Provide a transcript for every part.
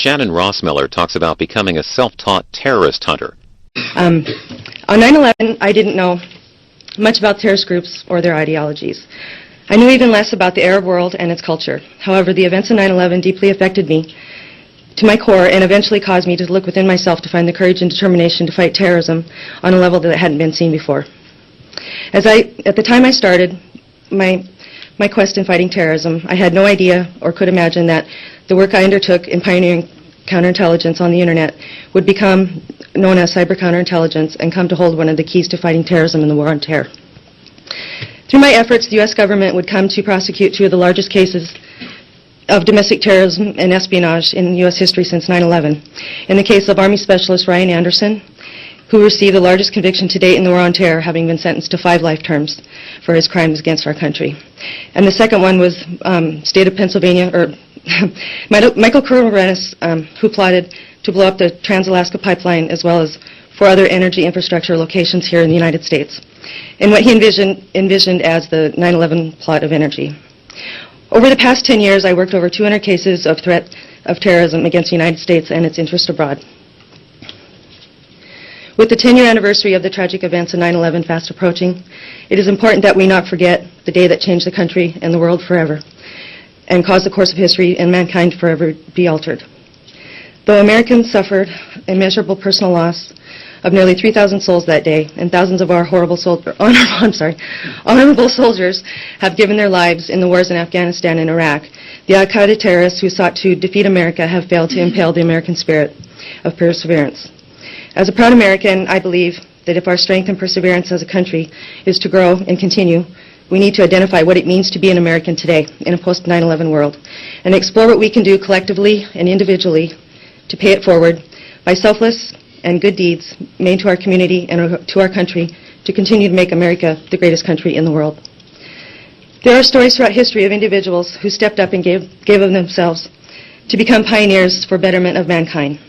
Shannen Rossmiller talks about becoming a self-taught terrorist hunter. On 9/11, I didn't know much about terrorist groups or their ideologies. I knew even less about the Arab world and its culture. However, the events of 9/11 deeply affected me to my core and eventually caused me to look within myself to find the courage and determination to fight terrorism on a level that hadn't been seen before. At the time I started my quest in fighting terrorism, I had no idea or could imagine that the work I undertook in pioneering counterintelligence on the internet would become known as cyber counterintelligence and come to hold one of the keys to fighting terrorism in the war on terror. Through my efforts, the U.S. government would come to prosecute two of the largest cases of domestic terrorism and espionage in U.S. history since 9/11. In the case of Army Specialist Ryan Anderson, who received the largest conviction to date in the war on terror, having been sentenced to 5 life terms for his crimes against our country. And the second one was state of Pennsylvania, or Michael Kurrenus, who plotted to blow up the Trans-Alaska Pipeline as well as 4 other energy infrastructure locations here in the United States, and what he envisioned as the 9/11 plot of energy. Over the past 10 years, I worked over 200 cases of threat of terrorism against the United States and its interest abroad. With the 10-year anniversary of the tragic events of 9/11 fast approaching, it is important that we not forget the day that changed the country and the world forever and caused the course of history and mankind forever be altered. Though Americans suffered immeasurable personal loss of nearly 3,000 souls that day, and thousands of our honorable soldiers have given their lives in the wars in Afghanistan and Iraq, the al-Qaeda terrorists who sought to defeat America have failed to impale the American spirit of perseverance. As a proud American, I believe that if our strength and perseverance as a country is to grow and continue, we need to identify what it means to be an American today in a post-9/11 world and explore what we can do collectively and individually to pay it forward by selfless and good deeds made to our community and to our country to continue to make America the greatest country in the world. There are stories throughout history of individuals who stepped up and gave of themselves to become pioneers for betterment of mankind.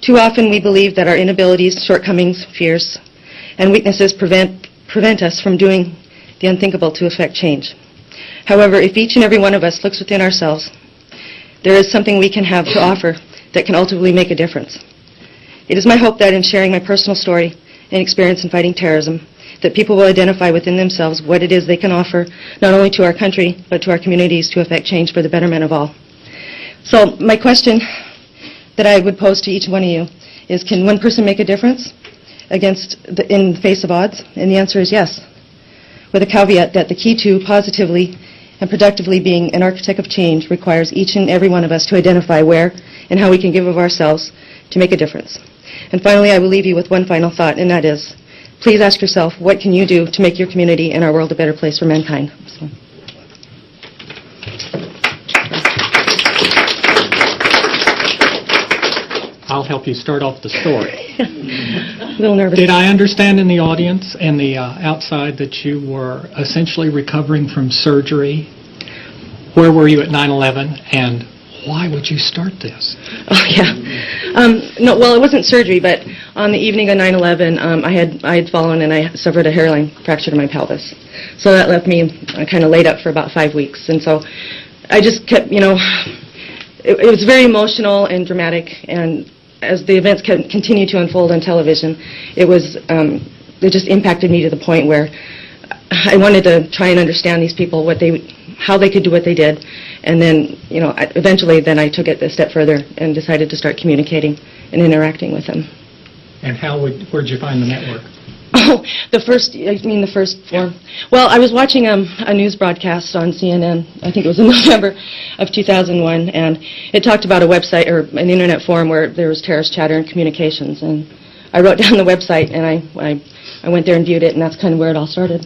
Too often we believe that our inabilities, shortcomings, fears, and weaknesses prevent us from doing the unthinkable to effect change. However, if each and every one of us looks within ourselves, there is something we can have to offer that can ultimately make a difference. It is my hope that in sharing my personal story and experience in fighting terrorism, that people will identify within themselves what it is they can offer, not only to our country, but to our communities to effect change for the betterment of all. So my question that I would pose to each one of you is, can one person make a difference in the face of odds? And the answer is yes, with a caveat that the key to positively and productively being an architect of change requires each and every one of us to identify where and how we can give of ourselves to make a difference. And finally, I will leave you with one final thought, and that is, please ask yourself, what can you do to make your community and our world a better place for mankind? I'll help you start off the story. A little nervous. Did I understand in the audience and the outside that you were essentially recovering from surgery? Where were you at 9/11, and why would you start this? Oh, yeah. No, well, it wasn't surgery, but on the evening of 9/11, I had fallen and I suffered a hairline fracture to my pelvis. So that left me kind of laid up for about 5 weeks. And so I just kept, it was very emotional and dramatic, and as the events continued to unfold on television, it just impacted me to the point where I wanted to try and understand these people, how they could do what they did, and then, eventually then I took it a step further and decided to start communicating and interacting with them. And where'd you find the network? Oh, the first form. Well, I was watching a news broadcast on CNN, I think it was in November of 2001, and it talked about a website or an internet forum where there was terrorist chatter and communications, and I wrote down the website and I went there and viewed it, and that's kind of where it all started.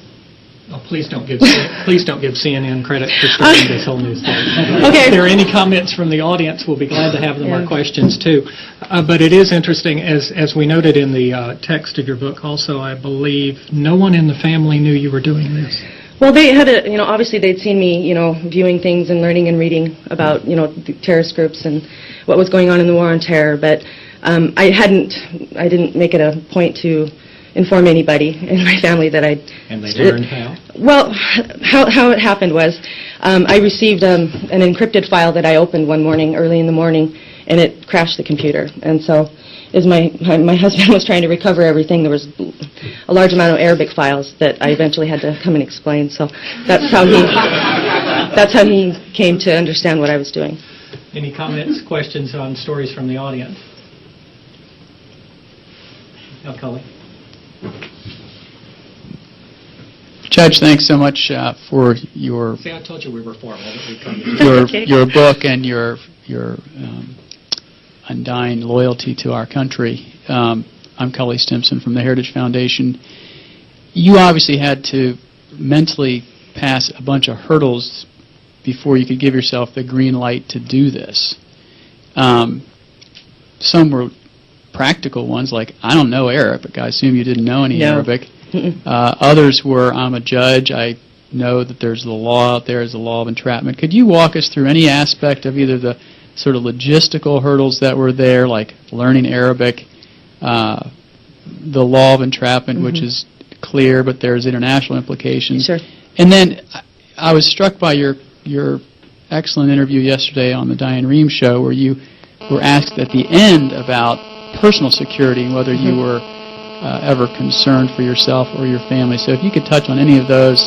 Oh, please don't give CNN credit for starting this whole news thing. Okay. If there are any comments from the audience, we'll be glad to have them, or questions too. But it is interesting, as we noted in the text of your book also, I believe no one in the family knew you were doing this. Well, they had obviously they'd seen me, viewing things and learning and reading about, the terrorist groups and what was going on in the war on terror, but I didn't make it a point to inform anybody in my family that I... And they learned how? Well, how it happened was I received an encrypted file that I opened one morning, early in the morning, and it crashed the computer. And so as my husband was trying to recover everything, there was a large amount of Arabic files that I eventually had to come and explain. So that's how he came to understand what I was doing. Any comments, questions on stories from the audience? Cully. Judge, thanks so much for your See, I told you we were formal. That we'd come to your book and your undying loyalty to our country. I'm Cully Stimson from the Heritage Foundation. You obviously had to mentally pass a bunch of hurdles before you could give yourself the green light to do this. Some were practical ones, like, I don't know Arabic. I assume you didn't know any Arabic. Others were, I'm a judge. I know that there's the law out there, is the law of entrapment. Could you walk us through any aspect of either the sort of logistical hurdles that were there, like learning Arabic, the law of entrapment, which is clear, but there's international implications. Sure. And then I was struck by your excellent interview yesterday on the Diane Rehm show, where you were asked at the end about personal security and whether you were ever concerned for yourself or your family. So if you could touch on any of those,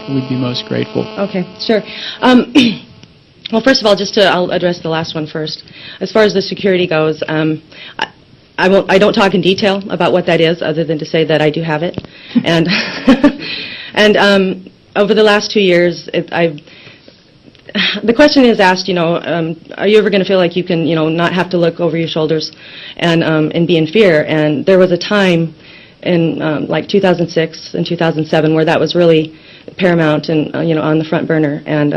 we'd be most grateful. Okay, sure. Well, first of all, I'll address the last one first. As far as the security goes, I don't talk in detail about what that is, other than to say that I do have it. And and over the last 2 years, the question is asked, are you ever going to feel like you can, not have to look over your shoulders and be in fear? And there was a time in like 2006 and 2007 where that was really paramount and on the front burner. And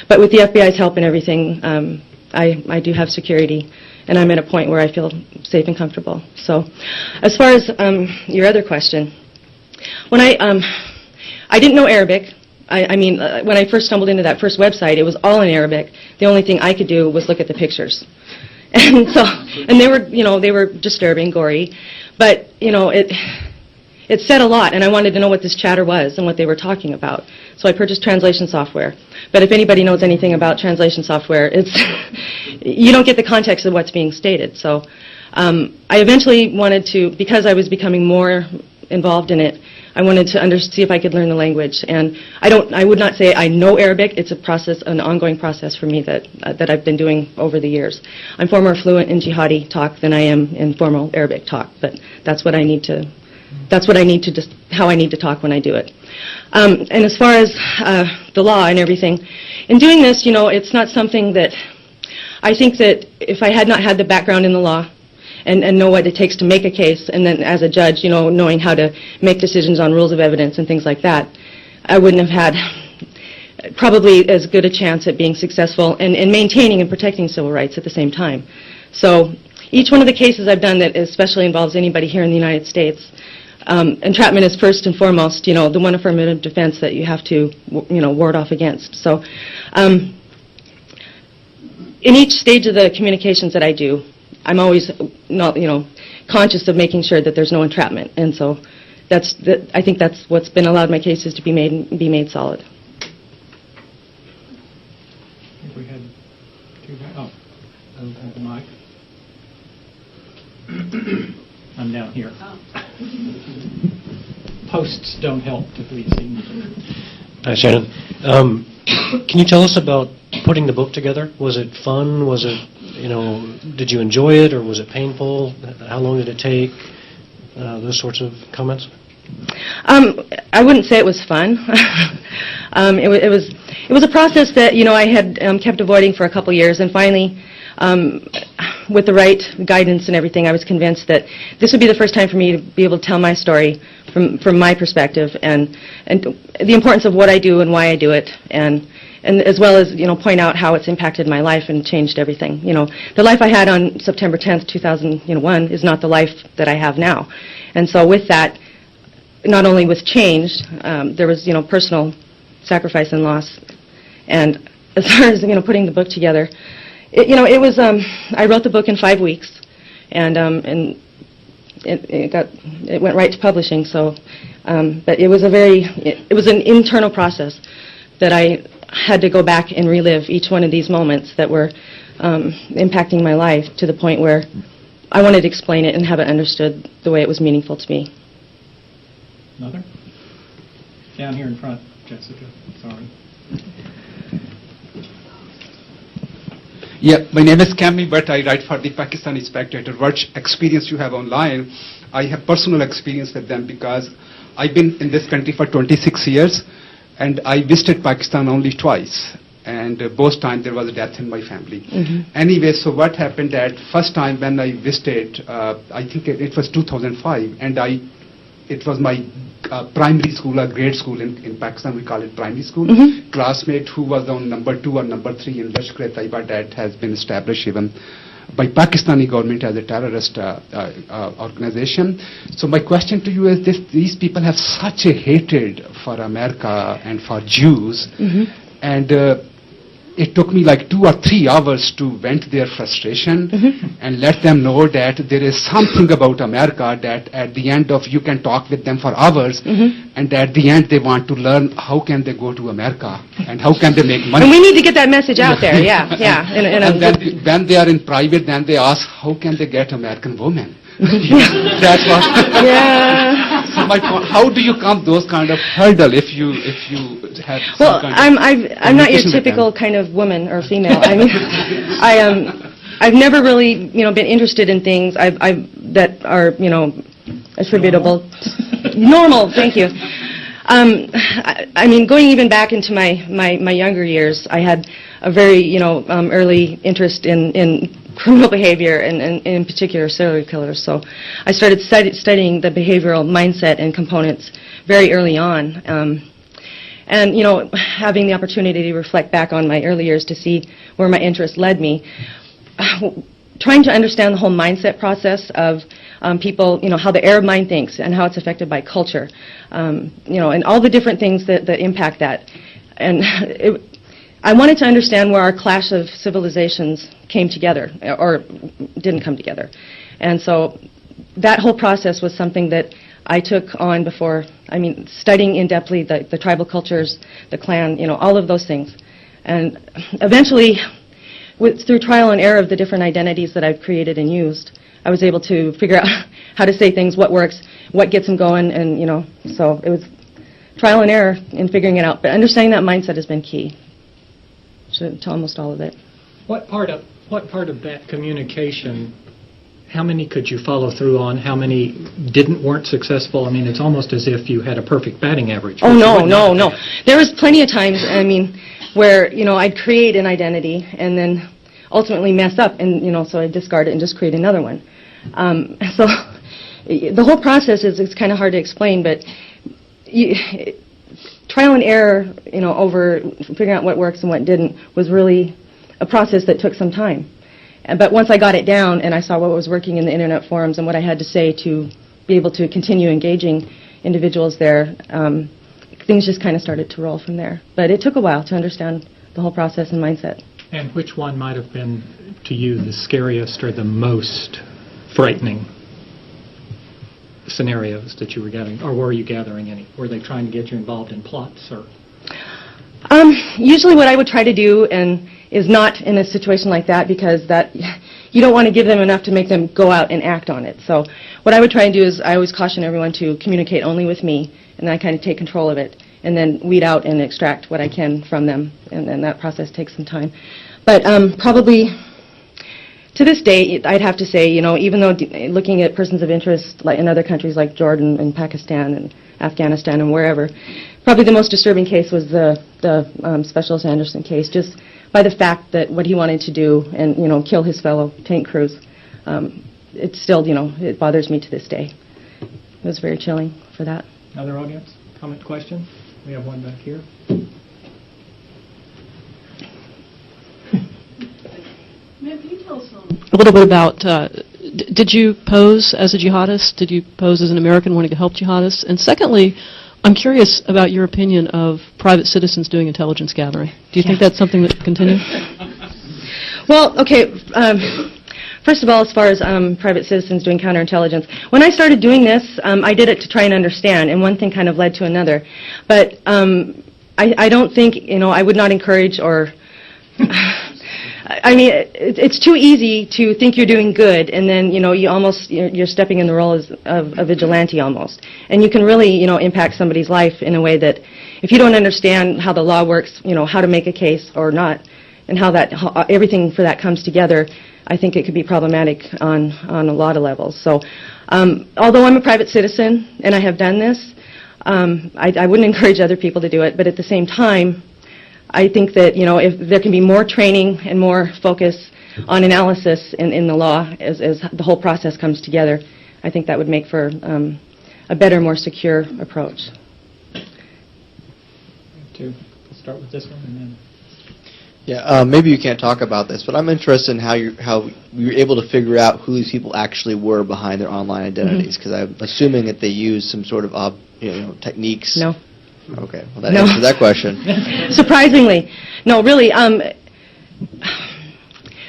but with the FBI's help and everything, I do have security, and I'm at a point where I feel safe and comfortable. So, as far as your other question, when I didn't know Arabic. I mean, when I first stumbled into that first website, it was all in Arabic. The only thing I could do was look at the pictures, and they were disturbing, gory, but it said a lot, and I wanted to know what this chatter was and what they were talking about. So I purchased translation software. But if anybody knows anything about translation software, you don't get the context of what's being stated. So I eventually wanted to, because I was becoming more involved in it, I wanted to see if I could learn the language. And I would not say I know Arabic. It's a process, an ongoing process for me that I've been doing over the years. I'm far more fluent in jihadi talk than I am in formal Arabic talk, but that's what I need to. How I need to talk when I do it. And as far as the law and everything, in doing this, it's not something that I think that if I had not had the background in the law and know what it takes to make a case, and then as a judge, knowing how to make decisions on rules of evidence and things like that, I wouldn't have had probably as good a chance at being successful in maintaining and protecting civil rights at the same time. So each one of the cases I've done that especially involves anybody here in the United States, entrapment is first and foremost, the one affirmative defense that you have to, ward off against. So in each stage of the communications that I do, I'm always not, conscious of making sure that there's no entrapment. And so I think that's what's been allowed my cases to be made solid. I think we had two guys. Oh, the mic. I'm down here. Posts don't help to be seen. Hi, Shannon. Can you tell us about putting the book together? Was it fun? Was it, did you enjoy it, or was it painful? How long did it take? Those sorts of comments? I wouldn't say it was fun. It was a process that I had kept avoiding for a couple years, and finally, with the right guidance and everything, I was convinced that this would be the first time for me to be able to tell my story from my perspective, and the importance of what I do and why I do it, and as well as point out how it's impacted my life and changed everything. The life I had on September 10th, 2001 is not the life that I have now, and so with that, not only with change, there was personal sacrifice and loss, and as far as putting the book together, it was. I wrote the book in 5 weeks, and it went right to publishing. So, but it was an internal process that I had to go back and relive each one of these moments that were impacting my life to the point where I wanted to explain it and have it understood the way it was meaningful to me. Another? Down here in front, Jessica. Sorry. Yeah, my name is Cammy, but I write for the Pakistani Spectator. What experience you have online, I have personal experience with them because I've been in this country for 26 years, and I visited Pakistan only twice. And both times there was a death in my family. Anyway, so what happened that first time when I visited, I think it was 2005, and it was my primary school or grade school in Pakistan, we call it primary school, classmate who was on number 2 or number 3 in Lashkar-e-Taiba that has been established even by Pakistani government as a terrorist organization. So my question to you is this: these people have such a hatred for America and for Jews, and it took me like 2 or 3 hours to vent their frustration and let them know that there is something about America that at the end of you can talk with them for hours, and at the end they want to learn how can they go to America and how can they make money. And we need to get that message out there, yeah. And then when they are in private, then they ask how can they get American women. That's what. Yeah. So my point, how do you come those kind of hurdle if you have some Well, kind of I'm not your communication with typical them? kind of woman or female. I mean, I've never really, been interested in things that are, attributable. Normal, thank you. I mean, going even back into my younger years, I had a very, early interest in criminal behavior and in particular serial killers. So I started studying the behavioral mindset and components very early on. And, having the opportunity to reflect back on my early years to see where my interest led me, trying to understand the whole mindset process of people, how the Arab mind thinks and how it's affected by culture, and all the different things that impact that. And I wanted to understand where our clash of civilizations came together or didn't come together. And so that whole process was something that I took on before, studying in-depthly the tribal cultures, the clan, all of those things. And eventually, through trial and error of the different identities that I've created and used, I was able to figure out how to say things, what works, what gets them going, and, so it was trial and error in figuring it out. But understanding that mindset has been key to almost all of it. What part of that communication, how many could you follow through on? How many weren't successful? It's almost as if you had a perfect batting average. Oh, no. There was plenty of times, where, I'd create an identity and then ultimately mess up and, so I'd discard it and just create another one. So the whole process is kind of hard to explain, but trial and error, over figuring out what works and what didn't was really a process that took some time. But once I got it down and I saw what was working in the internet forums and what I had to say to be able to continue engaging individuals there, things just kind of started to roll from there. But it took a while to understand the whole process and mindset. And which one might have been, to you, the scariest or the most frightening scenarios that you were gathering, or were you gathering any? Were they trying to get you involved in plots, or? Usually what I would try to do is not in a situation like that, because that you don't want to give them enough to make them go out and act on it. So what I would try and do is I always caution everyone to communicate only with me, and then I kind of take control of it, and then weed out and extract what I can from them, and then that process takes some time. But probably to this day, I'd have to say, even though looking at persons of interest like in other countries like Jordan and Pakistan and Afghanistan and wherever, probably the most disturbing case was the Specialist Anderson case, just by the fact that what he wanted to do and, kill his fellow tank crews. It still, it bothers me to this day. It was very chilling for that. Other audience? Comment, question? We have one back here. Ma'am, can you tell us a little bit about, did you pose as a jihadist? Did you pose as an American wanting to help jihadists? And secondly, I'm curious about your opinion of private citizens doing intelligence gathering. Do you think that's something that should continue? Well, okay. First of all, as far as private citizens doing counterintelligence, when I started doing this, I did it to try and understand, and one thing kind of led to another. But I don't think, I would not encourage or I mean, it's too easy to think you're doing good, and then, you're stepping in the role of a vigilante almost. And you can really, impact somebody's life in a way that if you don't understand how the law works, how to make a case or not, and how everything for that comes together, I think it could be problematic on a lot of levels. So, although I'm a private citizen and I have done this, I wouldn't encourage other people to do it, but at the same time, I think that, if there can be more training and more focus on analysis in the law as the whole process comes together, I think that would make for a better, more secure approach. Let's start with this one and then... Yeah, maybe you can't talk about this, but I'm interested in how you were able to figure out who these people actually were behind their online identities, because I'm assuming that they used some sort of techniques. No. Okay, well that answers that question. Surprisingly. No, really,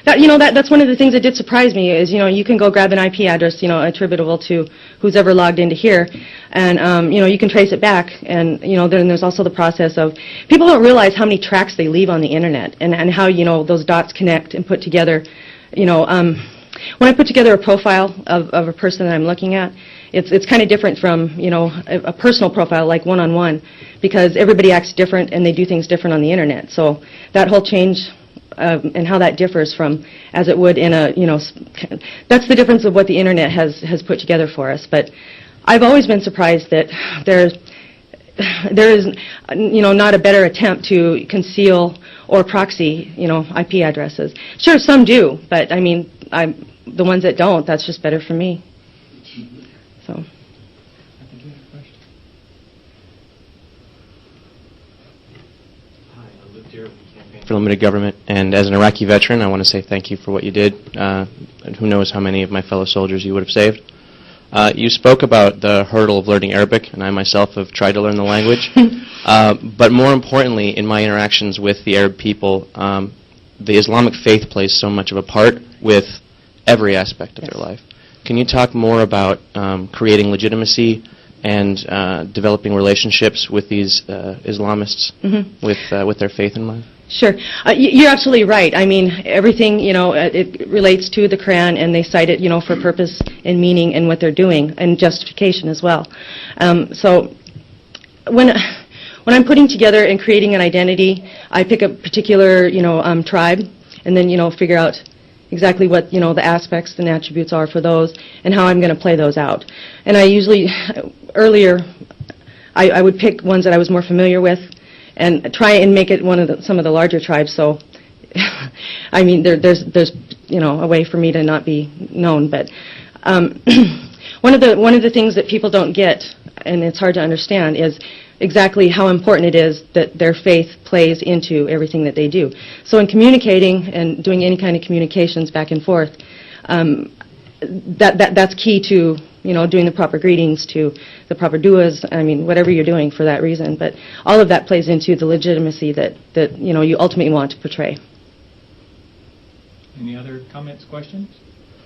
that's one of the things that did surprise me is, you can go grab an IP address, attributable to who's ever logged into here, and, you can trace it back, and, then there's also the process of, people don't realize how many tracks they leave on the internet, and how, those dots connect and put together, when I put together a profile of a person that I'm looking at, it's kind of different from, a personal profile like one-on-one, because everybody acts different and they do things different on the internet. So that whole change and how that differs from as it would in a, that's the difference of what the internet has put together for us. But I've always been surprised that there is, not a better attempt to conceal or proxy, IP addresses. Sure, some do, but I mean, the ones that don't, that's just better for me. So. For limited government, and as an Iraqi veteran, I want to say thank you for what you did, and who knows how many of my fellow soldiers you would have saved. You spoke about the hurdle of learning Arabic, and I myself have tried to learn the language, but more importantly, in my interactions with the Arab people, the Islamic faith plays so much of a part with every aspect of their life. Can you talk more about creating legitimacy and developing relationships with these Islamists with their faith in mind? Sure. You're absolutely right. I mean, everything, it relates to the Quran, and they cite it, for purpose and meaning and what they're doing, and justification as well. So when I'm putting together and creating an identity, I pick a particular, tribe, and then, figure out exactly what, the aspects and attributes are for those, and how I'm going to play those out. And I usually, earlier, I would pick ones that I was more familiar with, and try and make it some of the larger tribes. So, I mean, there's a way for me to not be known. But one of the things that people don't get, and it's hard to understand, is exactly how important it is that their faith plays into everything that they do. So, in communicating and doing any kind of communications back and forth, that's key to doing the proper greetings, to the proper duas, I mean, whatever you're doing for that reason. But all of that plays into the legitimacy that you ultimately want to portray. Any other comments, questions?